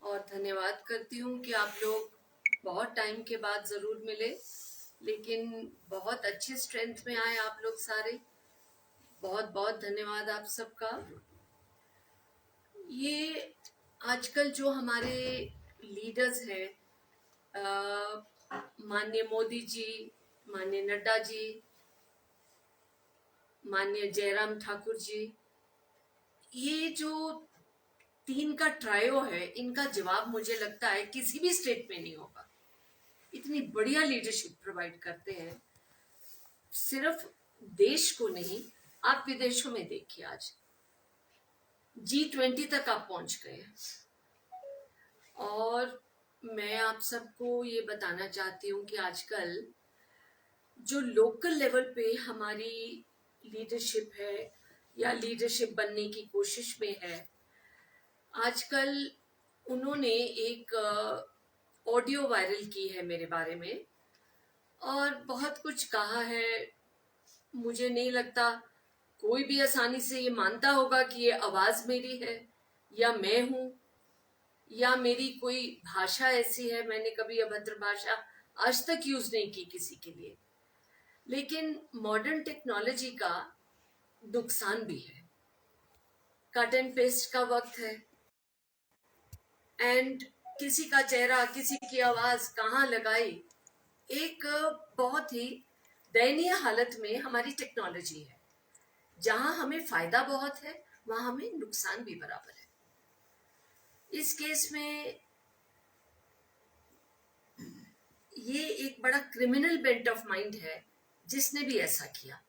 और धन्यवाद करती हूँ कि आप लोग बहुत टाइम के बाद ज़रूर मिले, लेकिन बहुत अच्छे स्ट्रेंथ में आए आप लोग सारे। बहुत बहुत धन्यवाद आप सबका। ये आजकल जो हमारे लीडर्स हैं, माननीय मोदी जी, माननीय नड्डा जी, माननीय जयराम ठाकुर जी, ये जो तीन का ट्रायो है, इनका जवाब मुझे लगता है किसी भी स्टेट में नहीं होगा। इतनी बढ़िया लीडरशिप प्रोवाइड करते हैं, सिर्फ देश को नहीं, आप विदेशों में देखिए, आज G20 तक आप पहुंच गए। और मैं आप सबको ये बताना चाहती हूँ कि आजकल जो लोकल लेवल पे हमारी लीडरशिप है या लीडरशिप बनने की कोशिश में है, आजकल उन्होंने एक ऑडियो वायरल की है मेरे बारे में और बहुत कुछ कहा है। मुझे नहीं लगता कोई भी आसानी से ये मानता होगा कि ये आवाज मेरी है या मैं हूं या मेरी कोई भाषा ऐसी है। मैंने कभी अभद्र भाषा आज तक यूज नहीं की किसी के लिए, लेकिन मॉडर्न टेक्नोलॉजी का नुकसान भी है। कट एंड पेस्ट का वक्त है एंड किसी का चेहरा, किसी की आवाज कहाँ लगाई, एक बहुत ही दयनीय हालत में हमारी टेक्नोलॉजी है। जहां हमें फायदा बहुत है, वहां हमें नुकसान भी बराबर है। इस केस में ये एक बड़ा क्रिमिनल बेंट ऑफ माइंड है जिसने भी ऐसा किया।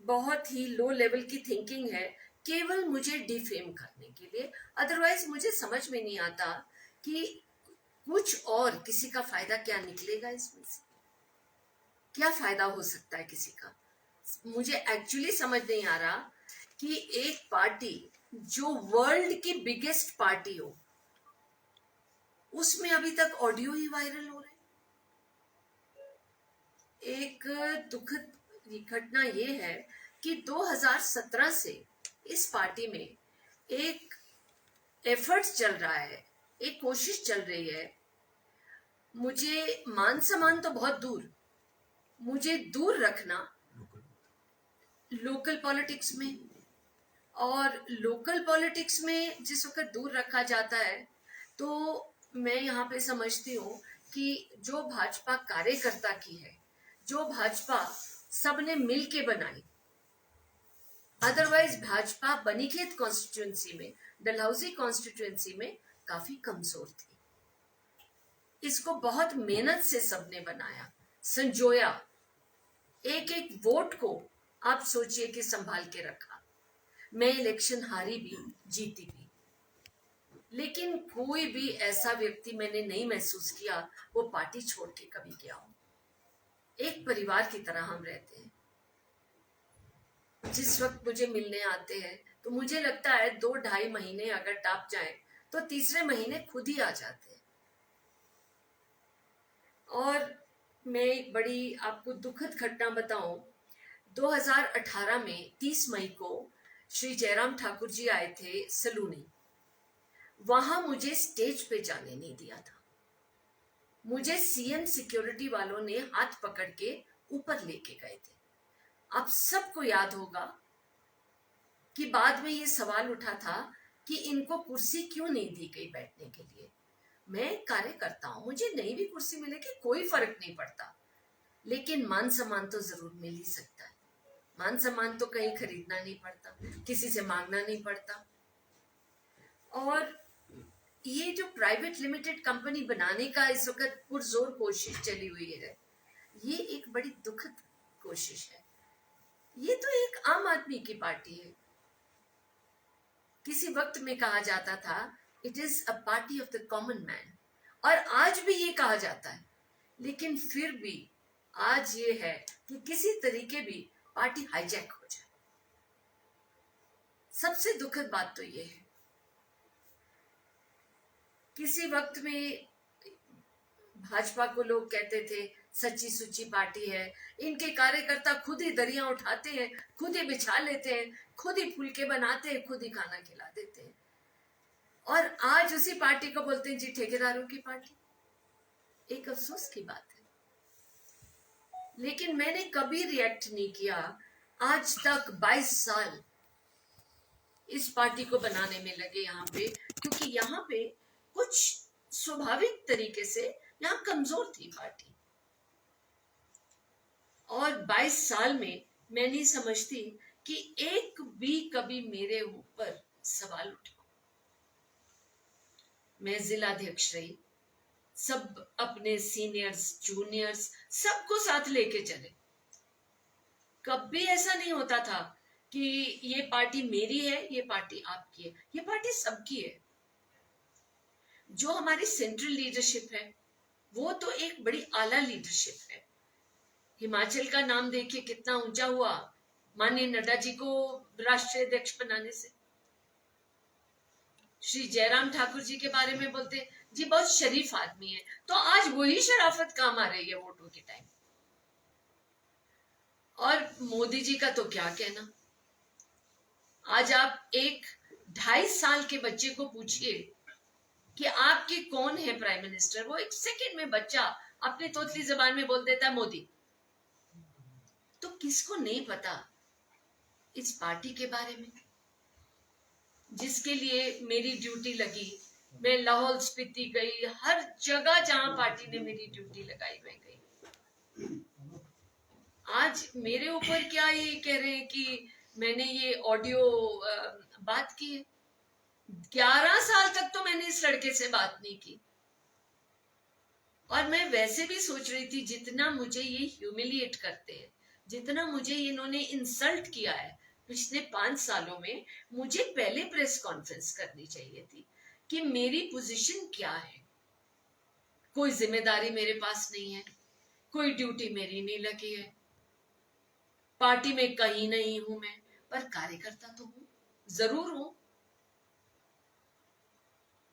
बहुत ही लो लेवल की थिंकिंग है, केवल मुझे डिफेम करने के लिए। अदरवाइज मुझे समझ में नहीं आता कि कुछ और किसी का फायदा क्या निकलेगा इसमें से, क्या फायदा हो सकता है किसी का। मुझे एक्चुअली समझ नहीं आ रहा कि एक पार्टी जो वर्ल्ड की बिगेस्ट पार्टी हो, उसमें अभी तक ऑडियो ही वायरल हो रहे। एक दुखद घटना ये है कि 2017 से इस पार्टी में एक एफर्ट चल रहा है, एक कोशिश चल रही है। मुझे मान सम्मान तो बहुत दूर, मुझे दूर रखना लोकल पॉलिटिक्स में। और लोकल पॉलिटिक्स में जिस वक्त दूर रखा जाता है, तो मैं यहाँ पे समझती हूँ कि जो भाजपा कार्यकर्ता की है, जो भाजपा सबने मिल के बनाई, अदरवाइज भाजपा बनीखेत कॉन्स्टिट्यूएंसी में, डलहौजी कॉन्स्टिट्यूएंसी में काफी कमजोर थी। इसको बहुत मेहनत से सबने बनाया, संजोया, एक एक वोट को आप सोचिए कि संभाल के रखा। मैं इलेक्शन हारी भी, जीती भी, लेकिन कोई भी ऐसा व्यक्ति मैंने नहीं महसूस किया वो पार्टी छोड़ के कभी गया हो। एक परिवार की तरह हम रहते हैं। जिस वक्त मुझे मिलने आते हैं तो मुझे लगता है 2-2.5 महीने अगर टाप जाए तो तीसरे महीने खुद ही आ जाते हैं। और मैं एक बड़ी आपको दुखद घटना बताऊं, 2018 में 30 मई को श्री जयराम ठाकुर जी आए थे सलूनी। वहां मुझे स्टेज पे जाने नहीं दिया था। मुझे सीएम सिक्योरिटी वालों ने हाथ पकड़ के ऊपर लेके गए थे। आप सबको याद होगा कि बाद में ये सवाल उठा था कि इनको कुर्सी क्यों नहीं दी गई बैठने के लिए। मैं कार्यकर्ता हूं, मुझे नहीं भी कुर्सी मिलेगी कोई फर्क नहीं पड़ता, लेकिन मान सम्मान तो जरूर मिल ही सकता है। मान सम्मान तो कहीं खरीदना नहीं पड़ता, किसी से मांगना नहीं पड़ता। और ये जो प्राइवेट लिमिटेड कंपनी बनाने का इस वक्त पुरजोर कोशिश चली हुई है, ये एक बड़ी दुखद कोशिश है। ये तो एक आम आदमी की पार्टी है। किसी वक्त में कहा जाता था it is a party of the common man, और आज भी ये कहा जाता है, लेकिन फिर भी आज ये है कि किसी तरीके भी पार्टी हाईजैक हो जाए। सबसे दुखद बात तो ये है। किसी वक्त में भाजपा को लोग कहते थे सच्ची सुच्ची पार्टी है, इनके कार्यकर्ता खुद ही दरिया उठाते हैं, खुद ही बिछा लेते हैं, खुद ही फुलके बनाते हैं, खुद ही खाना खिला देते हैं। और आज उसी पार्टी को बोलते हैं जी ठेकेदारों की पार्टी। एक अफसोस की बात है, लेकिन मैंने कभी रिएक्ट नहीं किया आज तक। 22 साल इस पार्टी को बनाने में लगे यहाँ पे, क्योंकि यहाँ पे कुछ स्वाभाविक तरीके से यहाँ कमजोर थी पार्टी। और 22 साल में मैं नहीं समझती कि एक भी कभी मेरे ऊपर सवाल उठा। मैं जिलाध्यक्ष रही, सब अपने सीनियर्स जूनियर्स सबको साथ लेके चले। कभी ऐसा नहीं होता था कि ये पार्टी मेरी है, ये पार्टी आपकी है, ये पार्टी सबकी है। जो हमारी सेंट्रल लीडरशिप है वो तो एक बड़ी आला लीडरशिप है। हिमाचल का नाम देखिए कितना ऊंचा हुआ माननीय नड्डा जी को राष्ट्रीय अध्यक्ष बनाने से। श्री जयराम ठाकुर जी के बारे में बोलते जी बहुत शरीफ आदमी है, तो आज वही शराफत काम आ रही है वोटों के टाइम। और मोदी जी का तो क्या कहना। आज आप एक 2.5 साल के बच्चे को पूछिए कि आपके कौन है प्राइम मिनिस्टर, वो एक सेकंड में बच्चा अपनी तोतली जबान में बोल देता है मोदी। तो किसको नहीं पता इस पार्टी के बारे में, जिसके लिए मेरी ड्यूटी लगी। मैं लाहौल स्पीति गई, हर जगह जहां पार्टी ने मेरी ड्यूटी लगाई मैं गई। आज मेरे ऊपर क्या ये कह रहे हैं कि मैंने ये ऑडियो बात की है। 11 साल तक तो मैंने इस लड़के से बात नहीं की। और मैं वैसे भी सोच रही थी जितना मुझे ये ह्यूमिलिएट करते हैं, जितना मुझे इन्होंने इंसल्ट किया है पिछले 5 सालों में, मुझे पहले प्रेस कॉन्फ्रेंस करनी चाहिए थी कि मेरी पोजीशन क्या है। कोई जिम्मेदारी मेरे पास नहीं है, कोई ड्यूटी मेरी नहीं लगी है, पार्टी में कहीं नहीं हूं मैं, पर कार्यकर्ता तो हूं, जरूर हूं।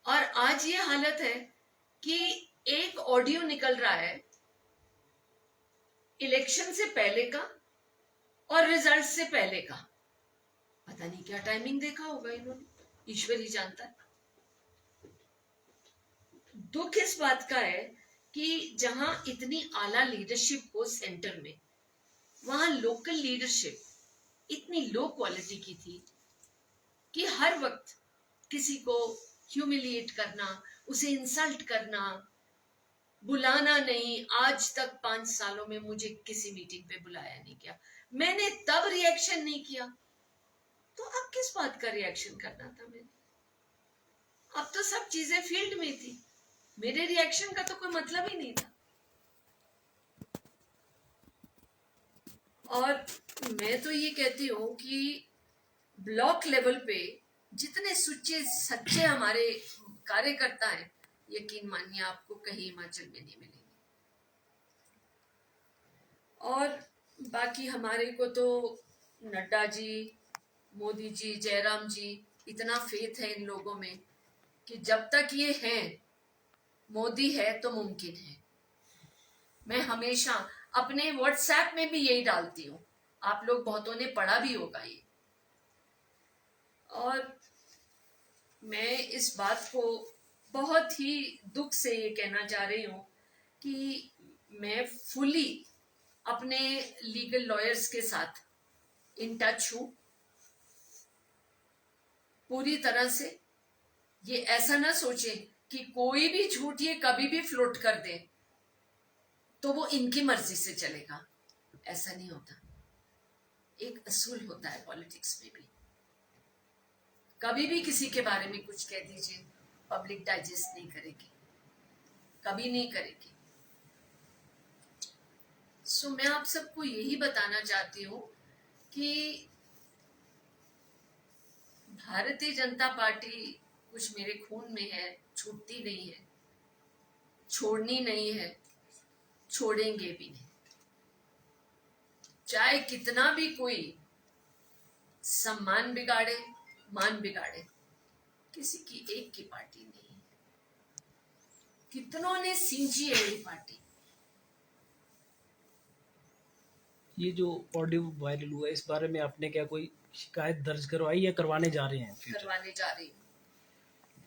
और आज ये हालत है कि एक ऑडियो निकल रहा है इलेक्शन से पहले का और रिजल्ट से पहले का। पता नहीं क्या टाइमिंग देखा होगा इन्होंने, ईश्वर ही जानता है। दुख इस बात का है कि जहां इतनी आला लीडरशिप हो सेंटर में, वहां लोकल लीडरशिप इतनी लो क्वालिटी की थी कि हर वक्त किसी को ह्यूमिलिएट करना, उसे इंसल्ट करना, बुलाना नहीं। आज तक 5 सालों में मुझे किसी मीटिंग पे बुलाया नहीं गया। मैंने तब रिएक्शन नहीं किया, तो अब किस बात का रिएक्शन करना था मैंने। अब तो सब चीजें फील्ड में थी, मेरे रिएक्शन का तो कोई मतलब ही नहीं था। और मैं तो ये कहती हूँ कि ब्लॉक लेवल पे जितने सच्चे हमारे कार्यकर्ता हैं, यकीन मानिए आपको कहीं हिमाचल में नहीं मिलेंगे। और बाकी हमारे को तो नड्डा जी, मोदी जी, जयराम जी, इतना फेथ है इन लोगों में कि जब तक ये हैं, मोदी है तो मुमकिन है। मैं हमेशा अपने व्हाट्सएप में भी यही डालती हूँ, आप लोग बहुतों ने पढ़ा भी होगा ये। और मैं इस बात को बहुत ही दुख से ये कहना चाह रही हूँ कि मैं फुली अपने लीगल लॉयर्स के साथ इन टच हूँ पूरी तरह से। ये ऐसा ना सोचे कि कोई भी झूठ ये कभी भी फ्लोट कर दे तो वो इनकी मर्जी से चलेगा, ऐसा नहीं होता। एक असूल होता है पॉलिटिक्स में भी। कभी भी किसी के बारे में कुछ कह दीजिए, पब्लिक डाइजेस्ट नहीं करेगी, कभी नहीं करेगी। सो मैं आप सबको यही बताना चाहती हूँ कि भारतीय जनता पार्टी कुछ मेरे खून में है, छूटती नहीं है, छोड़नी नहीं है, छोड़ेंगे भी नहीं। चाहे कितना भी कोई सम्मान बिगाड़े, मान बिगाड़े, किसी की एक की पार्टी नहीं है। कितनों ने सींची है ये पार्टी। ये जो ऑडियो वायरल हुआ, इस बारे में आपने क्या कोई शिकायत दर्ज करवाई या करवाने जा रहे हैं? करवाने जा रही हूँ।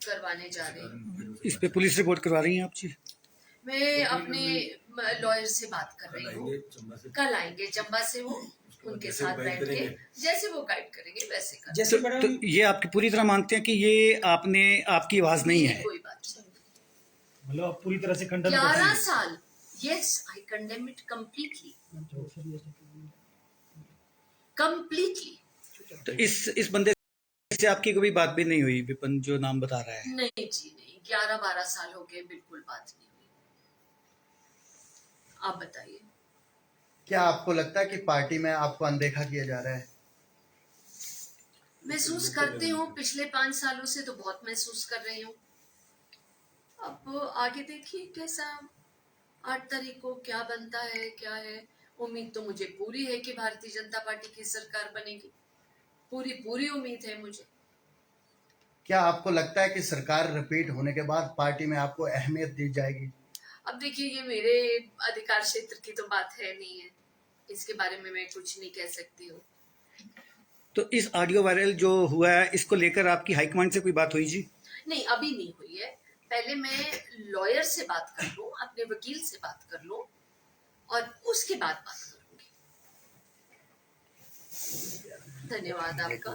करवाने जा रही हूँ। इस पे पुलिस रिपोर्ट करवा रही हैं आप जी? मैं अपने लॉयर से बात कर रही हूँ, कल आएंगे चंबा से वो, उनके साथ बैठ के जैसे वो गाइड करेंगे वैसे कर। जैसे तो मैडम ये आपकी पूरी तरह मानते हैं कि ये आपकी आवाज नहीं है? कोई बात नहीं। मतलब आप पूरी तरह से खंडन 11 साल, yes I condemn it completely. तो इस बंदे से आपकी कभी बात भी नहीं हुई, विपिन जो नाम बता रहा है? नहीं जी नहीं, 11-12 साल हो गए, बिल्कुल बात नहीं हुई। आप बताइए। क्या आपको लगता है कि पार्टी में आपको अनदेखा किया जा रहा है? महसूस करती हूँ, पिछले 5 सालों से तो बहुत महसूस कर रही हूँ। अब आगे देखिए कैसा 8 तारीख को क्या बनता है, क्या है। उम्मीद तो मुझे पूरी है कि भारतीय जनता पार्टी की सरकार बनेगी, पूरी उम्मीद है मुझे। क्या आपको लगता है कि सरकार रिपीट होने के बाद पार्टी में आपको अहमियत दी जाएगी? अब देखिए, ये मेरे अधिकार क्षेत्र की तो बात है नहीं है, इसके बारे में मैं कुछ नहीं कह सकती हूँ। तो इस ऑडियो वायरल जो हुआ है, इसको लेकर आपकी हाईकमांड से कोई बात हुई जी? नहीं, अभी नहीं हुई है। पहले मैं लॉयर से बात कर लूं, अपने वकील से बात कर लूं, और उसके बाद बात करूंगी। धन्यवाद आपका।